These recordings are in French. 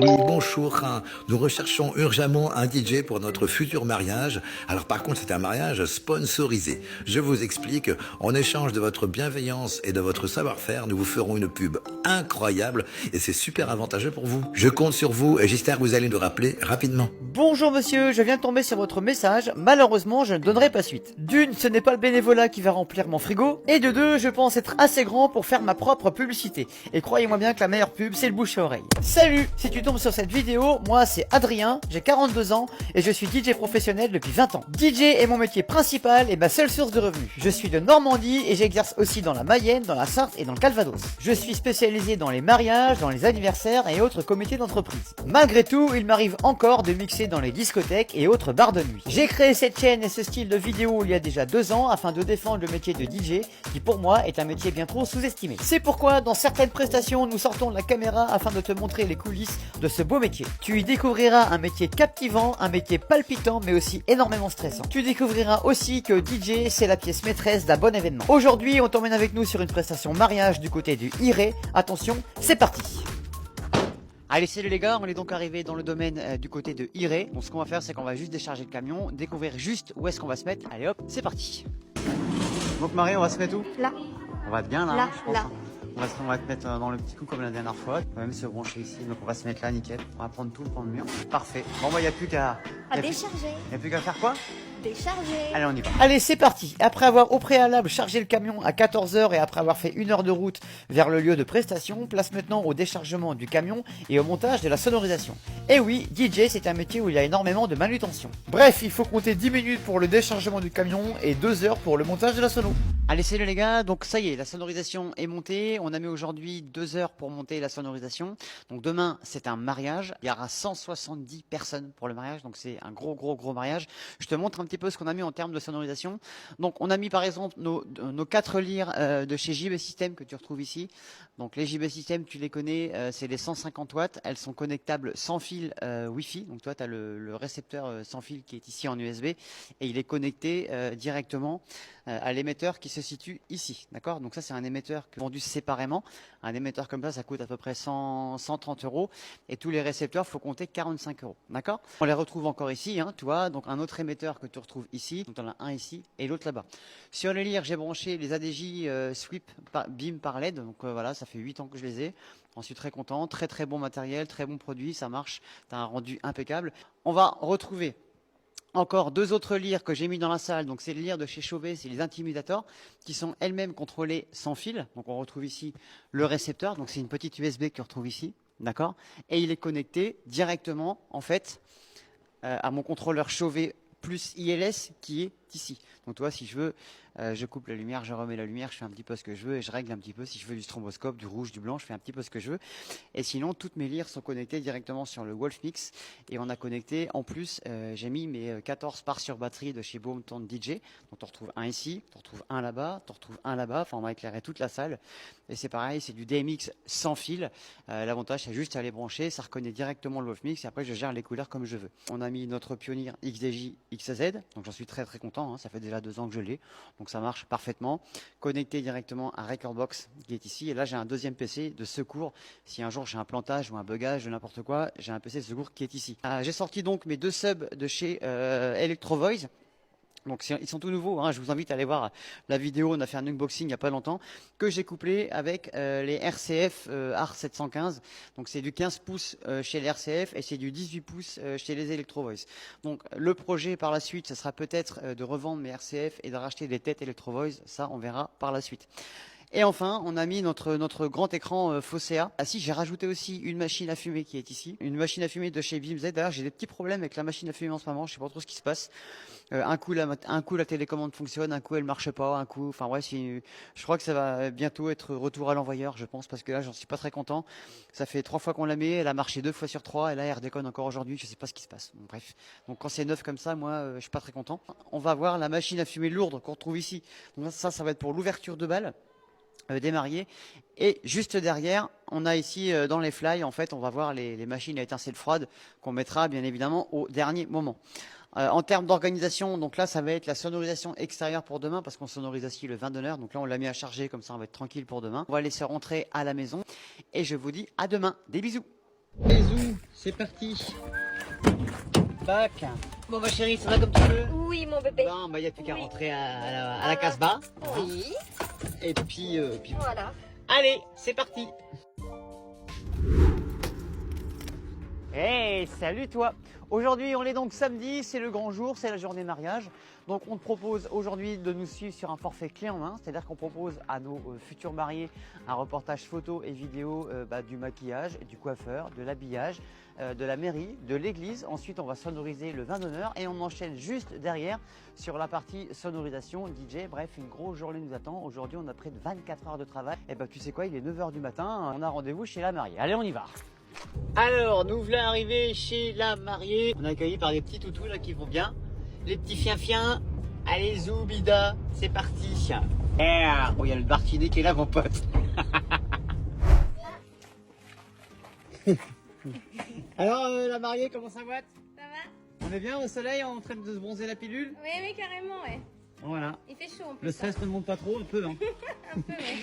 Oui, bonjour. Nous recherchons urgemment un DJ pour notre futur mariage. Alors par contre, c'est un mariage sponsorisé. Je vous explique. En échange de votre bienveillance et de votre savoir-faire, nous vous ferons une pub incroyable et c'est super avantageux pour vous. Je compte sur vous et j'espère que vous allez nous rappeler rapidement. Bonjour monsieur, je viens de tomber sur votre message. Malheureusement, je ne donnerai pas suite. D'une, ce n'est pas le bénévolat qui va remplir mon frigo. Et de deux, je pense être assez grand pour faire ma propre publicité. Et croyez-moi bien que la meilleure pub, c'est le bouche à oreille. Salut, si tu tombes sur cette vidéo, moi c'est Adrien, j'ai 42 ans et je suis DJ professionnel depuis 20 ans. DJ est mon métier principal et ma seule source de revenus. Je suis de Normandie et j'exerce aussi dans la Mayenne, dans la Sarthe et dans le Calvados. Je suis spécialisé dans les mariages, dans les anniversaires et autres comités d'entreprise. Malgré tout, il m'arrive encore de mixer dans les discothèques et autres bars de nuit. J'ai créé cette chaîne et ce style de vidéo il y a déjà 2 ans afin de défendre le métier de DJ qui pour moi est un métier bien trop sous-estimé. C'est pourquoi dans certaines prestations nous sortons la caméra afin de te montrer les coulisses de ce beau métier. Tu y découvriras un métier captivant, un métier palpitant mais aussi énormément stressant. Tu découvriras aussi que DJ c'est la pièce maîtresse d'un bon événement. Aujourd'hui on t'emmène avec nous sur une prestation mariage du côté du Iré. Attention, c'est parti. Allez, salut les gars, on est donc arrivé dans le domaine du côté de Iré. Donc ce qu'on va faire c'est qu'on va juste décharger le camion, découvrir juste où est-ce qu'on va se mettre. Allez hop, c'est parti. Donc Marie, on va se mettre où? Là. On va bien là, Là, je pense. là. On va te mettre dans le petit coup comme la dernière fois. On va même se brancher ici, donc on va se mettre là, nickel. On va prendre tout le pan de mur. Parfait. Bon, moi, il n'y a plus qu'à... À décharger. Il n'y a plus qu'à faire quoi? Décharger. Allez, on y va. Allez, c'est parti. Après avoir au préalable chargé le camion à 14 h et après avoir fait 1 heure de route vers le lieu de prestation, place maintenant au déchargement du camion et au montage de la sonorisation. Et oui, DJ, c'est un métier où il y a énormément de manutention. Bref, il faut compter 10 minutes pour le déchargement du camion et 2 heures pour le montage de la sono. Allez, salut les gars, donc ça y est, la sonorisation est montée. On a mis aujourd'hui 2 heures pour monter la sonorisation. Donc demain, c'est un mariage. Il y aura 170 personnes pour le mariage, donc c'est un gros mariage. Je te montre un petit peu ce qu'on a mis en termes de sonorisation. Donc on a mis par exemple nos 4 lyres de chez JB System que tu retrouves ici. Donc les JB System, tu les connais, c'est les 150 watts. Elles sont connectables sans fil Wi-Fi. Donc toi, tu as le récepteur sans fil qui est ici en USB et il est connecté directement à l'émetteur qui se situe ici, d'accord? Donc ça c'est un émetteur vendu séparément. Un émetteur comme ça coûte à peu près 130 € et tous les récepteurs, faut compter 45 €, d'accord? On les retrouve encore ici, hein, tu vois, donc un autre émetteur que tu retrouves ici, donc on a un ici et l'autre là-bas. Sur le lyre, j'ai branché les ADJ Sweep Beam par LED, donc voilà, ça fait 8 ans que je les ai. J'en suis très content, très bon matériel, très bon produit, ça marche, tu as un rendu impeccable. On va retrouver encore 2 autres lyres que j'ai mis dans la salle. Donc c'est les lyres de chez Chauvet, c'est les intimidators qui sont elles-mêmes contrôlées sans fil. Donc on retrouve ici le récepteur. Donc c'est une petite USB que tu retrouves ici, d'accord? Et il est connecté directement en fait à mon contrôleur Chauvet plus ILS qui est ici. Donc toi, si je veux, je coupe la lumière, je remets la lumière, je fais un petit peu ce que je veux et je règle un petit peu. Si je veux du stromboscope, du rouge, du blanc, je fais un petit peu ce que je veux. Et sinon, toutes mes lyres sont connectées directement sur le Wolfmix. Et on a connecté, en plus, j'ai mis mes 14 parts sur batterie de chez Boomtown DJ. Donc tu retrouves un ici, tu retrouves un là-bas, tu retrouves un là-bas. Enfin, on va éclairer toute la salle. Et c'est pareil, c'est du DMX sans fil. L'avantage, c'est juste à les brancher, ça reconnaît directement le Wolfmix et après, je gère les couleurs comme je veux. On a mis notre Pioneer XDJ XZ. Donc j'en suis très content, hein. Ça fait déjà 2 ans que je l'ai. Donc ça marche parfaitement. Connecté directement à Recordbox qui est ici. Et là, j'ai un deuxième PC de secours. Si un jour j'ai un plantage ou un bugage ou n'importe quoi, j'ai un PC de secours qui est ici. J'ai sorti donc mes 2 subs de chez Electro Voice. Donc ils sont tout nouveaux, hein. Je vous invite à aller voir la vidéo, on a fait un unboxing il n'y a pas longtemps, que j'ai couplé avec les RCF AR715. Donc c'est du 15 pouces chez les RCF et c'est du 18 pouces chez les Electro Voice. Donc le projet par la suite, ce sera peut-être de revendre mes RCF et de racheter des têtes Electro Voice, ça on verra par la suite. Et enfin, on a mis notre grand écran Fossea. Ah si, j'ai rajouté aussi une machine à fumer qui est ici. Une machine à fumer de chez BIMZ. D'ailleurs, j'ai des petits problèmes avec la machine à fumer en ce moment. Je sais pas trop ce qui se passe. Un coup, la télécommande fonctionne, un coup, elle marche pas, un coup... Enfin ouais, je crois que ça va bientôt être retour à l'envoyeur, je pense, parce que là, j'en suis pas très content. Ça fait 3 fois qu'on la met, elle a marché 2 fois sur 3, et là, elle redéconne encore aujourd'hui, je sais pas ce qui se passe. Bon, bref. Donc quand c'est neuf comme ça, moi, je suis pas très content. On va voir la machine à fumer lourde qu'on retrouve ici. Donc ça va être pour l'ouverture de balle. Des mariés et juste derrière on a ici dans les fly en fait on va voir les machines à étincelles froides qu'on mettra bien évidemment au dernier moment. En termes d'organisation, donc là ça va être la sonorisation extérieure pour demain parce qu'on sonorise ici le vin d'honneur, donc là on l'a mis à charger comme ça on va être tranquille pour demain. On va laisser rentrer à la maison et je vous dis à demain, des bisous. Bisous. c'est parti. Bac. Bon ma chérie, ça va comme tu veux? Oui, mon bébé. Bon, bah il n'y a plus qu'à Oui. rentrer à la casse-bas. Oui. Et puis, Voilà. allez, c'est parti. Hey, salut toi. Aujourd'hui, on est donc samedi, c'est le grand jour, c'est la journée mariage. Donc on te propose aujourd'hui de nous suivre sur un forfait clé en main, c'est-à-dire qu'on propose à nos futurs mariés un reportage photo et vidéo du maquillage, du coiffeur, de l'habillage, de la mairie, de l'église. Ensuite, on va sonoriser le vin d'honneur et on enchaîne juste derrière sur la partie sonorisation, DJ. Bref, une grosse journée nous attend. Aujourd'hui, on a près de 24 heures de travail. Et ben tu sais quoi, il est 9 h du matin, on a rendez-vous chez la mariée. Allez, on y va. Alors, nous voilà arrivés chez la mariée. On est accueillis par des petits toutous là qui vont bien. Les petits fiens-fiens. Allez, Zoubida, c'est parti. Oh, il y a le Bartinet qui est là, mon pote. Alors, la mariée, comment ça va? Ça va? On est bien au soleil en train de se bronzer la pilule? Oui, oui, carrément, ouais. Voilà. Il fait chaud en plus. Le stress ne monte pas trop, un peu, hein. Un peu, ouais.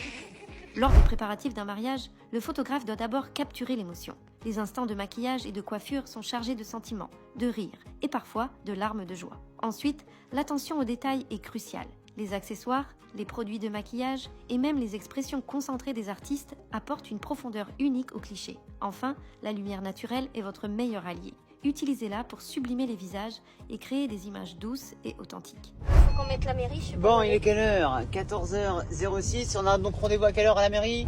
Lors des préparatifs d'un mariage, le photographe doit d'abord capturer l'émotion. Les instants de maquillage et de coiffure sont chargés de sentiments, de rire et parfois de larmes de joie. Ensuite, l'attention aux détails est cruciale. Les accessoires, les produits de maquillage et même les expressions concentrées des artistes apportent une profondeur unique au cliché. Enfin, la lumière naturelle est votre meilleur allié. Utilisez-la pour sublimer les visages et créer des images douces et authentiques. Faut qu'on mette la mairie, je sais pas. Bon, il est quelle heure? 14h06. On a donc rendez-vous à quelle heure à la mairie?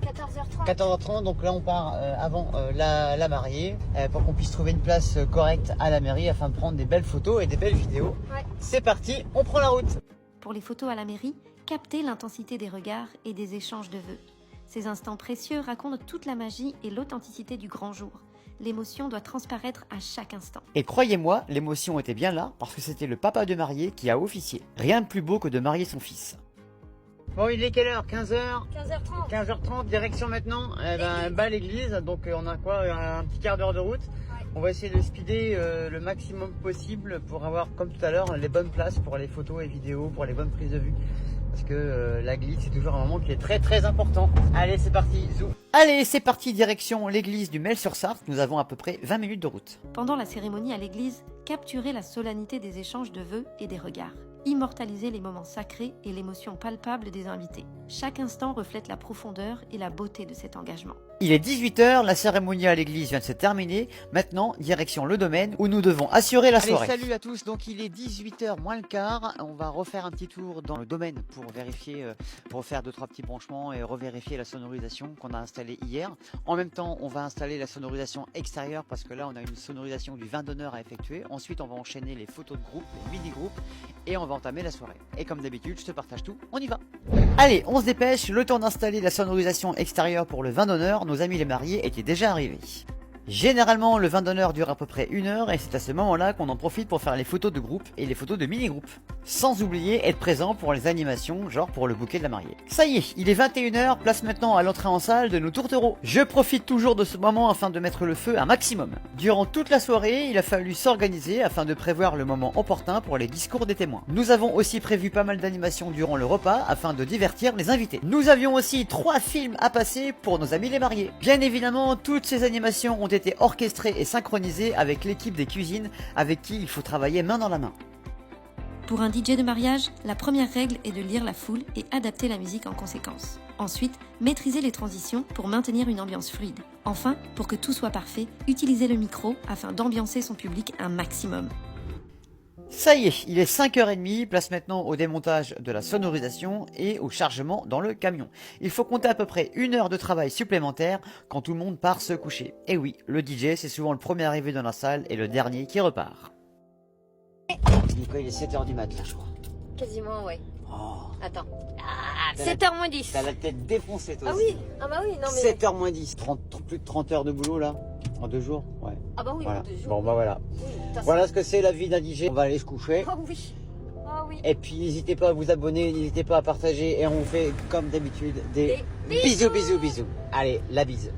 14h30. 14h30, donc là on part avant la mariée pour qu'on puisse trouver une place correcte à la mairie afin de prendre des belles photos et des belles vidéos. Ouais. C'est parti, on prend la route. Pour les photos à la mairie, captez l'intensité des regards et des échanges de vœux. Ces instants précieux racontent toute la magie et l'authenticité du grand jour. L'émotion doit transparaître à chaque instant. Et croyez-moi, l'émotion était bien là parce que c'était le papa de mariée qui a officié. Rien de plus beau que de marier son fils. Bon, il est quelle heure? 15h? 15h30. 15h30, direction maintenant bas l'église, donc on a quoi, un petit quart d'heure de route. Ouais. On va essayer de speeder le maximum possible pour avoir, comme tout à l'heure, les bonnes places pour les photos et vidéos, pour les bonnes prises de vue. Parce que la glisse, c'est toujours un moment qui est très très important. Allez, c'est parti, zou. Allez, c'est parti, direction l'église du Mel-sur-Sarthe. Nous avons à peu près 20 minutes de route. Pendant la cérémonie à l'église, capturez la solennité des échanges de vœux et des regards. Immortalisez les moments sacrés et l'émotion palpable des invités. Chaque instant reflète la profondeur et la beauté de cet engagement. Il est 18 h, la cérémonie à l'église vient de se terminer. Maintenant, direction le domaine où nous devons assurer la soirée. Salut à tous, donc il est 18 h moins le quart. On va refaire un petit tour dans le domaine pour vérifier, pour faire 2-3 petits branchements et revérifier la sonorisation qu'on a installée hier. En même temps, on va installer la sonorisation extérieure parce que là, on a une sonorisation du vin d'honneur à effectuer. Ensuite, on va enchaîner les photos de groupe, les mini-groupes et on va entamer la soirée. Et comme d'habitude, je te partage tout, on y va. Allez, on se dépêche, le temps d'installer la sonorisation extérieure pour le vin d'honneur. Nos amis les mariés étaient déjà arrivés. Généralement, le vin d'honneur dure à peu près 1 heure et c'est à ce moment-là qu'on en profite pour faire les photos de groupe et les photos de mini-groupe. Sans oublier être présent pour les animations, genre pour le bouquet de la mariée. Ça y est, il est 21 h, place maintenant à l'entrée en salle de nos tourtereaux. Je profite toujours de ce moment afin de mettre le feu un maximum. Durant toute la soirée, il a fallu s'organiser afin de prévoir le moment opportun pour les discours des témoins. Nous avons aussi prévu pas mal d'animations durant le repas afin de divertir les invités. Nous avions aussi 3 films à passer pour nos amis les mariés. Bien évidemment, toutes ces animations ont été orchestrées et synchronisées avec l'équipe des cuisines avec qui il faut travailler main dans la main. Pour un DJ de mariage, la première règle est de lire la foule et adapter la musique en conséquence. Ensuite, maîtrisez les transitions pour maintenir une ambiance fluide. Enfin, pour que tout soit parfait, utilisez le micro afin d'ambiancer son public un maximum. Ça y est, il est 5h30, place maintenant au démontage de la sonorisation et au chargement dans le camion. Il faut compter à peu près 1 heure de travail supplémentaire quand tout le monde part se coucher. Et oui, le DJ c'est souvent le premier arrivé dans la salle et le dernier qui repart. Nico, il est 7h du mat là je crois. Quasiment, ouais. Oh, Attends. T'as la- 7h moins 10. t'as la tête défoncée toi Ah aussi. oui, ah bah oui, non mais. 7h moins 10, plus de 30 heures de boulot là, en 2 jours. Ouais. Ah bah oui, Voilà. en 2 jours. Bon bah voilà. Oui, putain, Voilà ce que c'est la vie d'un DJ. On va aller se coucher. Ah oui. Ah oui. Et puis n'hésitez pas à vous abonner, n'hésitez pas à partager et on vous fait comme d'habitude des Des bisous bisous bisous. Allez, la bise.